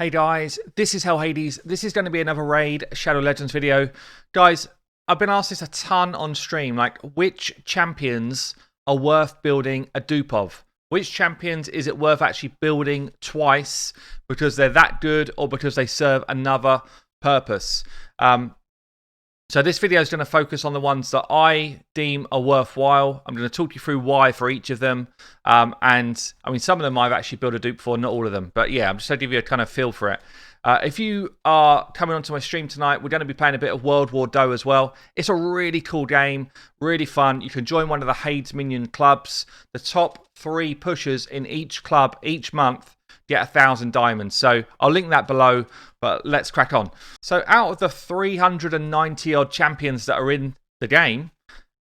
Hey guys, this is Hell Hades. This is going to be another raid Shadow Legends video. Guys, I've been asked this a ton on stream, like which champions are worth building a dupe of? Which champions is it worth actually building twice because they're that good or because they serve another purpose? So this video is going to focus on the ones that I deem are worthwhile. I'm going to talk you through why for each of them. And I mean, some of them I've actually built a dupe for, not all of them. But yeah, I'm just going to give you a kind of feel for it. If you are coming onto my stream tonight, we're going to be playing a bit of World War Doe as well. It's a really cool game, really fun. You can join one of the Hades Minion clubs. The top 3 pushers in each club each month get 1,000 diamonds. So I'll link that below, but let's crack on. So out of the 390 odd champions that are in the game,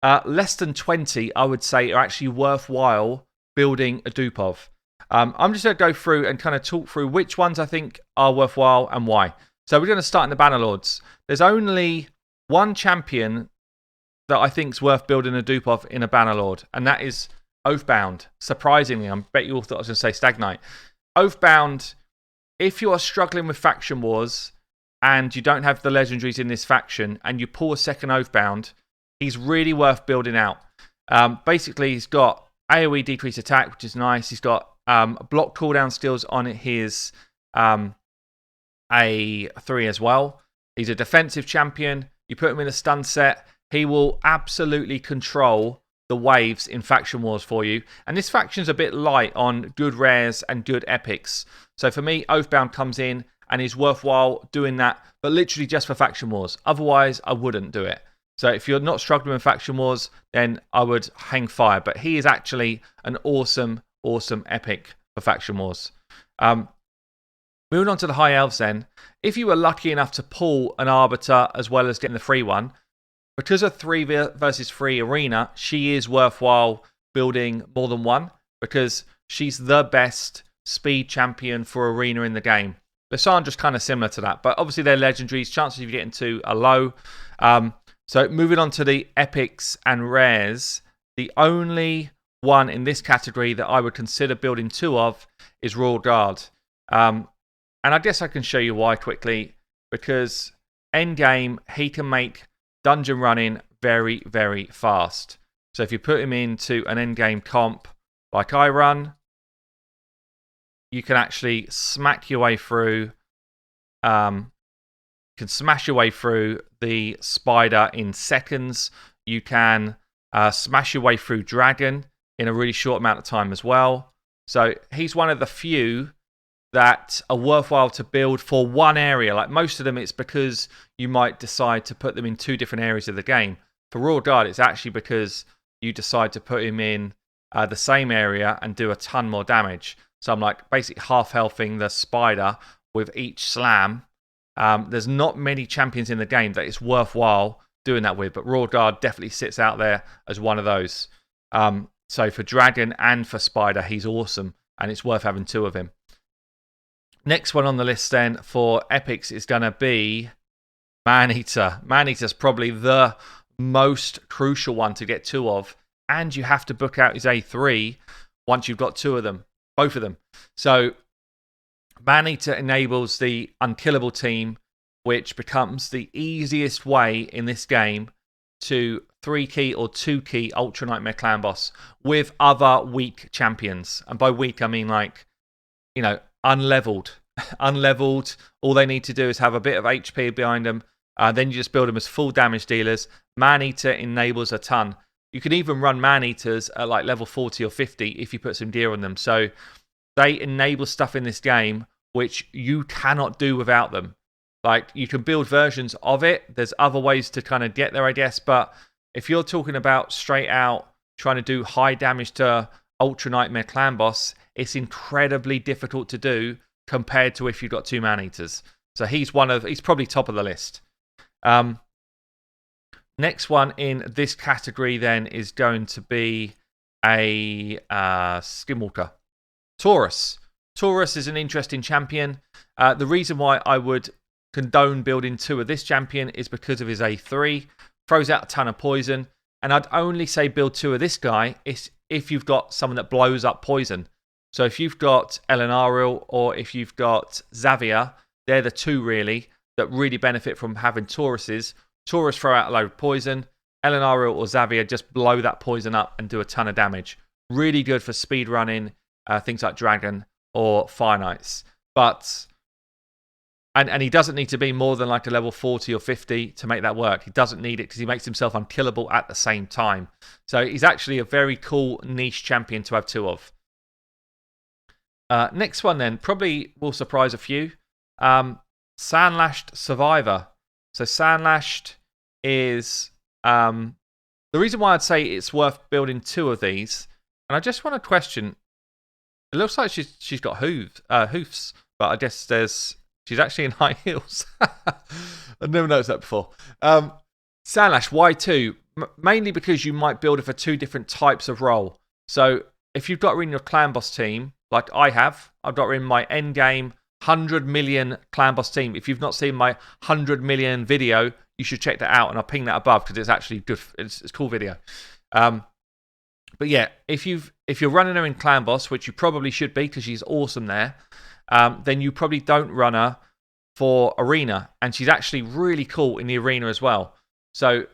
less than 20, I would say, are actually worthwhile building a dupe of. I'm just going to go through and kind of talk through which ones I think are worthwhile and why. So we're going to start in the Bannerlords. There's only one champion that I think is worth building a dupe of in a Bannerlord, and that is Oathbound. Surprisingly, I bet you all thought I was going to say Stagnite. Oathbound, if you are struggling with faction wars and you don't have the legendaries in this faction and you pull a second Oathbound, he's really worth building out. Basically, he's got AoE decrease attack, which is nice. He's got block cooldown skills on his A3 as well. He's a defensive champion. You put him in a stun set, he will absolutely control the waves in faction wars for you. And this faction's a bit light on good rares and good epics. So for me, Oathbound comes in and is worthwhile doing that, but literally just for faction wars. Otherwise, I wouldn't do it. So if you're not struggling with faction wars, then I would hang fire. But he is actually an awesome, awesome epic for faction wars. Moving on to the High Elves then. If you were lucky enough to pull an Arbiter as well as getting the free one, because of 3 versus 3 arena, she is worthwhile building more than one because she's the best speed champion for arena in the game. Lissandra's kind of similar to that, but obviously they're legendaries. Chances of you getting 2 are low. So moving on to the epics and rares, the only one in this category that I would consider building 2 of is Royal Guard. And I guess I can show you why quickly, because endgame, he can make dungeon running very, very fast. So if you put him into an endgame comp like I run, you can actually smack your way through. You can smash your way through the spider in seconds. You can smash your way through dragon in a really short amount of time as well. So he's one of the few that are worthwhile to build for one area. Like most of them, it's because you might decide to put them in 2 different areas of the game. For Royal Guard, it's actually because you decide to put him in the same area and do a ton more damage. So I'm like basically half healthing the spider with each slam. There's not many champions in the game that it's worthwhile doing that with, but Royal Guard definitely sits out there as one of those. So for dragon and for spider, he's awesome, and it's worth having 2 of him. Next one on the list then for epics is going to be Maneater. Maneater's probably the most crucial one to get 2 of, and you have to book out his A3 once you've got 2 of them, both of them. So Maneater enables the unkillable team, which becomes the easiest way in this game to 3-key or 2-key Ultra Nightmare Clan Boss with other weak champions. And by weak, I mean like, you know, unleveled. Unleveled, all they need to do is have a bit of HP behind them. Then you just build them as full damage dealers. Maneater enables a ton. You can even run Maneaters at like level 40 or 50 if you put some gear on them. So they enable stuff in this game which you cannot do without them. Like, you can build versions of it. There's other ways to kind of get there, I guess. But if you're talking about straight out trying to do high damage to Ultra Nightmare Clan Boss, it's incredibly difficult to do compared to if you've got 2 Maneaters. So he's probably top of the list. Next one in this category then is going to be a Skinwalker. Taurus. Taurus is an interesting champion. The reason why I would condone building 2 of this champion is because of his A3. Throws out a ton of poison. And I'd only say build 2 of this guy if you've got someone that blows up poison. So if you've got Ellenariel or if you've got Xavier, they're the two really that really benefit from having Tauruses. Taurus throw out a load of poison. Ellenariel or Xavier just blow that poison up and do a ton of damage. Really good for speed running, things like Dragon or Fire Knights. And he doesn't need to be more than like a level 40 or 50 to make that work. He doesn't need it because he makes himself unkillable at the same time. So he's actually a very cool niche champion to have two of. Next one then, probably will surprise a few. Sandlashed Survivor. So Sandlashed is... the reason why I'd say it's worth building two of these, and I just want to question, it looks like she's got hoofs, but I guess she's actually in high heels. I've never noticed that before. Sandlash, why two? Mainly because you might build it for two different types of role. So if you've got her in your clan boss team, like I have, I've got her in my endgame 100 million clan boss team. If you've not seen my 100 million video, you should check that out, and I'll ping that above because it's actually good. It's a cool video. But yeah, if you're running her in clan boss, which you probably should be because she's awesome there, then you probably don't run her for arena, and she's actually really cool in the arena as well. So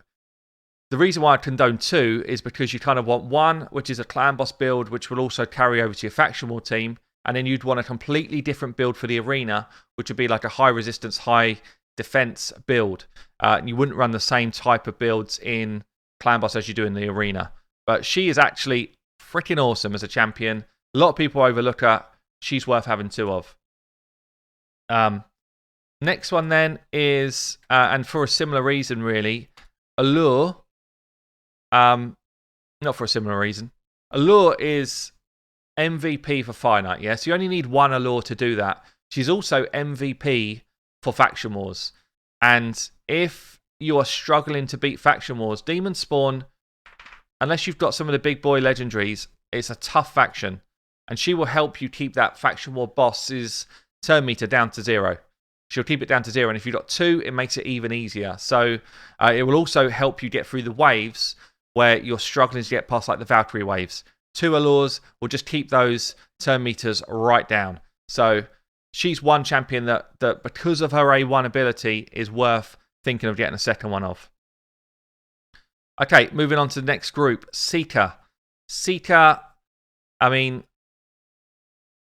the reason why I condone two is because you kind of want one, which is a clan boss build, which will also carry over to your faction war team, and then you'd want a completely different build for the arena, which would be like a high resistance, high defense build. And you wouldn't run the same type of builds in clan boss as you do in the arena. But she is actually freaking awesome as a champion. A lot of people overlook her. She's worth having two of. Next one then is, and for a similar reason really, Allure. Not for a similar reason. Allure is MVP for Fire Knight, yeah? So you only need one Allure to do that. She's also MVP for Faction Wars. And if you are struggling to beat Faction Wars, Demon Spawn, unless you've got some of the big boy legendaries, it's a tough faction. And she will help you keep that Faction War boss's turn meter down to 0. She'll keep it down to 0. And if you've got 2, it makes it even easier. So it will also help you get through the waves where you're struggling to get past like the Valkyrie waves. 2 Allures will just keep those turn meters right down. So she's one champion that because of her A1 ability is worth thinking of getting a second one of. Okay, moving on to the next group. Seeker. Seeker, I mean,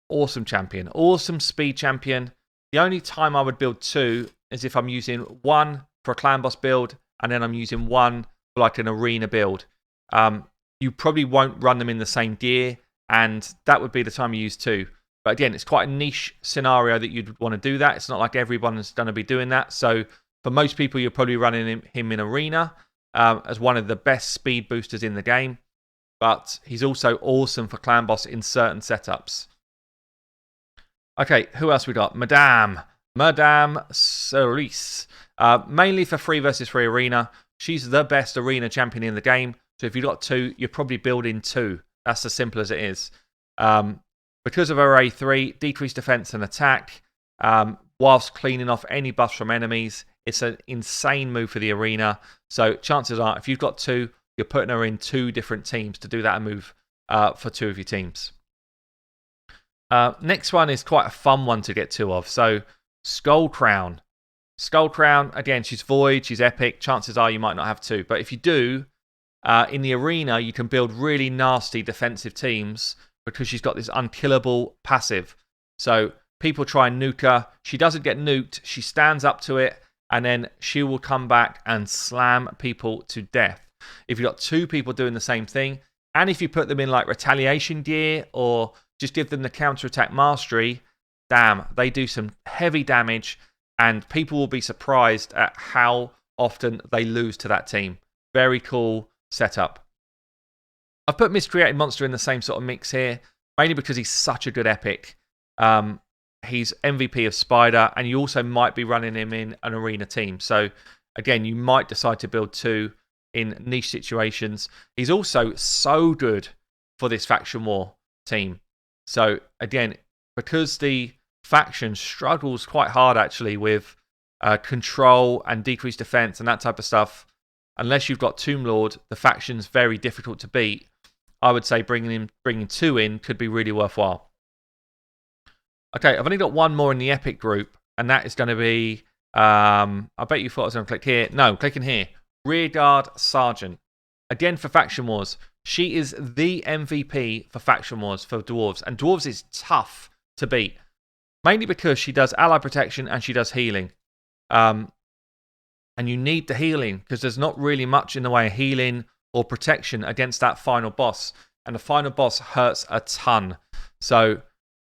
awesome champion. Awesome speed champion. The only time I would build 2 is if I'm using 1 for a clan boss build and then I'm using 1 for like an arena build. You probably won't run them in the same gear, and that would be the time you use 2. But again, it's quite a niche scenario that you'd want to do that. It's not like everyone's going to be doing that. So for most people, you're probably running him in arena as one of the best speed boosters in the game. But he's also awesome for clan boss in certain setups. Okay, who else we got? Madame Cerise. Mainly for 3 versus 3 arena. She's the best arena champion in the game. So if you've got 2, you're probably building 2. That's as simple as it is. Because of her A3, decreased defense and attack, whilst cleaning off any buffs from enemies, it's an insane move for the arena. So chances are, if you've got 2, you're putting her in 2 different teams to do that move for 2 of your teams. Next one is quite a fun one to get 2 of. So Skull Crown. Skull Crown, again, she's void, she's epic. Chances are you might not have 2. But if you do, in the arena, you can build really nasty defensive teams because she's got this unkillable passive. So people try and nuke her. She doesn't get nuked. She stands up to it, and then she will come back and slam people to death. If you've got 2 people doing the same thing, and if you put them in like retaliation gear or just give them the counterattack mastery, damn, they do some heavy damage, and people will be surprised at how often they lose to that team. Very cool setup. I've put Miscreated Monster in the same sort of mix here, mainly because he's such a good epic. He's MVP of Spider, and you also might be running him in an arena team. So, again, you might decide to build 2 in niche situations. He's also so good for this faction war team. So, again, because the faction struggles quite hard, actually, with control and decreased defense and that type of stuff, unless you've got Tomb Lord, the faction's very difficult to beat. I would say bringing 2 in could be really worthwhile. Okay, I've only got one more in the epic group, and that is going to be. I bet you thought I was going to click here. No, clicking here. Rearguard Sergeant. Again for Faction Wars. She is the MVP for Faction Wars for Dwarves, and Dwarves is tough to beat. Mainly because she does ally protection and she does healing. And you need the healing because there's not really much in the way of healing or protection against that final boss. And the final boss hurts a ton. So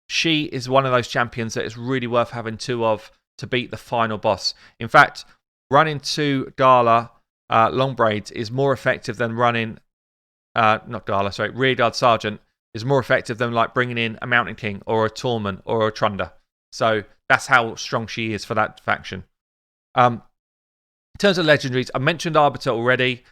she is one of those champions that is really worth having two of to beat the final boss. In fact, running two Gala long braids is more effective than running... Rearguard Sergeant is more effective than like bringing in a Mountain King or a Torment or a Trunder. So that's how strong she is for that faction. In terms of legendaries, I mentioned Arbiter already.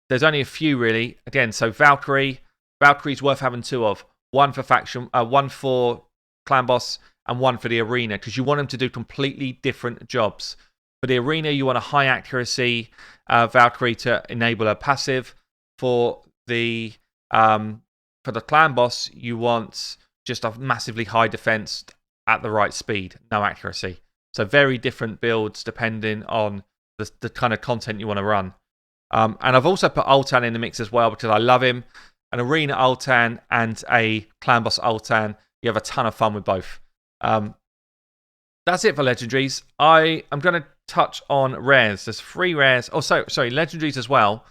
There's only a few really. Again, so Valkyrie. Valkyrie's worth having two of. One for faction, one for clan boss, and one for the arena, because you want them to do completely different jobs. For the arena, you want a high accuracy Valkyrie to enable a passive. For the clan boss, you want just a massively high defense at the right speed, no accuracy. So very different builds depending on the kind of content you want to run. And I've also put Ultan in the mix as well because I love him. An arena Ultan and a clan boss Ultan, you have a ton of fun with both. That's it for legendaries. I am going to touch on rares. There's 3 rares. Oh, sorry, legendaries as well.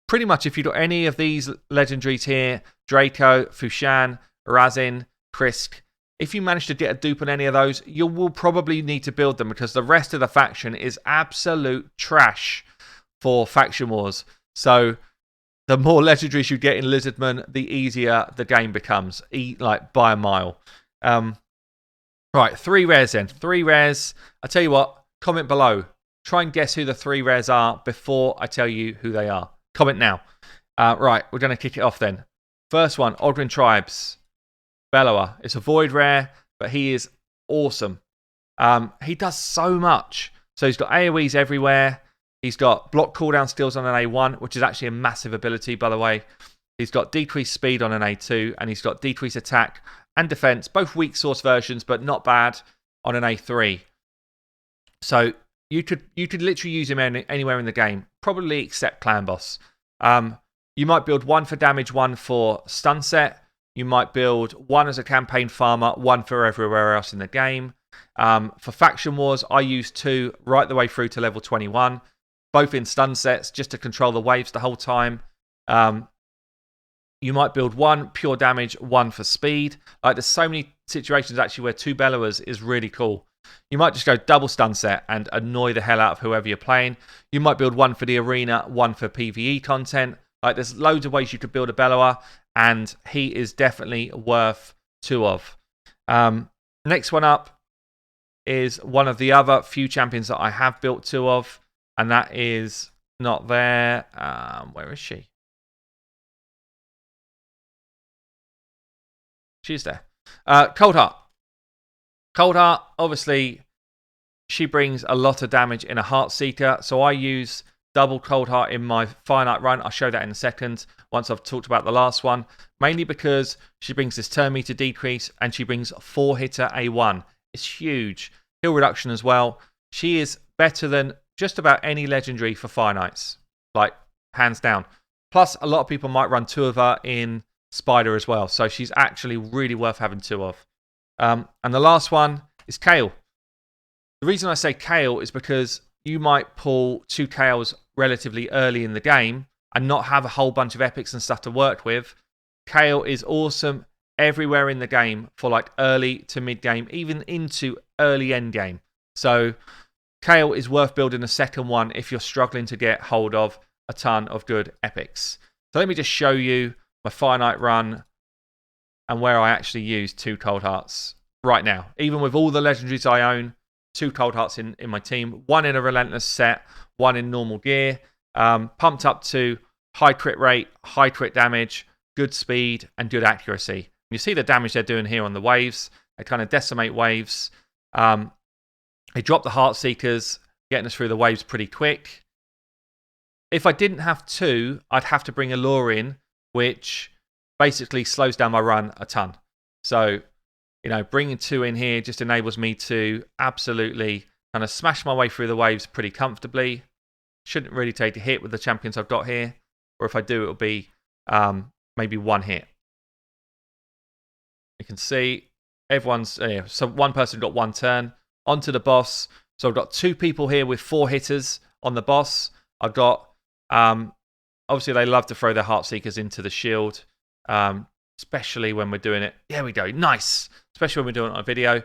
Pretty much if you've got any of these legendaries here, Draco, Fushan, Razin, Krisk, if you manage to get a dupe on any of those, you will probably need to build them because the rest of the faction is absolute trash for Faction Wars. So the more legendaries you get in Lizardman, the easier the game becomes, like by a mile. Right, 3 rares then. 3 rares. I'll tell you what, comment below. Try and guess who the 3 rares are before I tell you who they are. Comment now. Right, we're going to kick it off then. First one, Ogren Tribes. Bellower. It's a void rare, but he is awesome. He does so much. So he's got AoEs everywhere. He's got block cooldown skills on an A1, which is actually a massive ability, by the way. He's got decreased speed on an A2, and he's got decreased attack and defense, both weak source versions, but not bad on an A3. So you could literally use him anywhere in the game, probably except Clan Boss. You might build 1 for damage, 1 for stun set. You might build 1 as a campaign farmer, 1 for everywhere else in the game. For Faction Wars, I use 2 right the way through to level 21, both in stun sets just to control the waves the whole time. You might build 1 pure damage, 1 for speed. Like there's so many situations actually where 2 Bellowers is really cool. You might just go double stun set and annoy the hell out of whoever you're playing. You might build 1 for the arena, 1 for PvE content. Like there's loads of ways you could build a Bellower, and he is definitely worth 2 of. Next one up is one of the other few champions that I have built 2 of, and that is not there. Where is she? She's there. Coldheart. Coldheart, obviously, she brings a lot of damage in a Heart Seeker, so I use double Coldheart in my finite run. I'll show that in a second once I've talked about the last one. Mainly because she brings this turn meter decrease and she brings 4-hitter A1. It's huge. Heal reduction as well. She is better than just about any legendary for finites. Like, hands down. Plus, a lot of people might run 2 of her in Spider as well. So she's actually really worth having 2 of. And the last one is Kale. The reason I say Kale is because you might pull 2 Kales relatively early in the game and not have a whole bunch of epics and stuff to work with. Kale is awesome everywhere in the game for like early to mid game, even into early end game. So Kale is worth building a second one if you're struggling to get hold of a ton of good epics. So let me just show you my finite run and where I actually use 2 Cold Hearts right now. Even with all the legendaries I own, 2 Cold Hearts in my team. 1 in a Relentless set, 1 in normal gear. Pumped up to high crit rate, high crit damage, good speed, and good accuracy. You see the damage they're doing here on the waves. They kind of decimate waves. They drop the Heart Seekers, getting us through the waves pretty quick. If I didn't have 2, I'd have to bring Allure in, which basically slows down my run a ton. So You know, bringing 2 in here just enables me to absolutely kind of smash my way through the waves pretty comfortably. Shouldn't really take a hit with the champions I've got here. Or if I do, it'll be maybe 1 hit. You can see everyone's... so one person got 1 turn. Onto the boss. So I've got 2 people here with 4 hitters on the boss. I've got... obviously, they love to throw their Heartseekers into the shield. Especially when we're doing it. There we go. Nice. Especially when we're doing it on a video.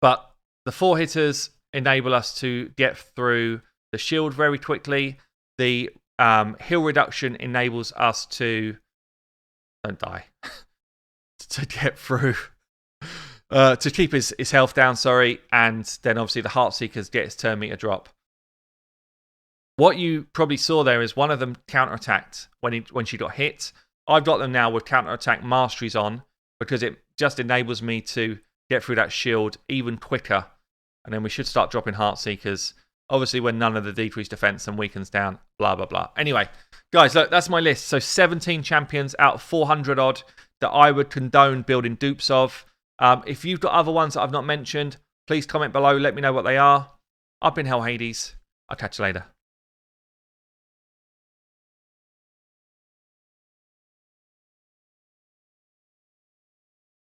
But the 4 hitters enable us to get through the shield very quickly. The heal reduction enables us to... Don't die. to get through... to keep his health down, sorry. And then obviously the Heartseekers get his turn meter drop. What you probably saw there is one of them counterattacked when she got hit. I've got them now with counterattack masteries on because it just enables me to get through that shield even quicker. And then we should start dropping Heartseekers. Obviously, when none of the decreased defense and weakens down, blah, blah, blah. Anyway, guys, look, that's my list. So 17 champions out of 400 odd that I would condone building dupes of. If you've got other ones that I've not mentioned, please comment below. Let me know what they are. I've been Hell Hades. I'll catch you later.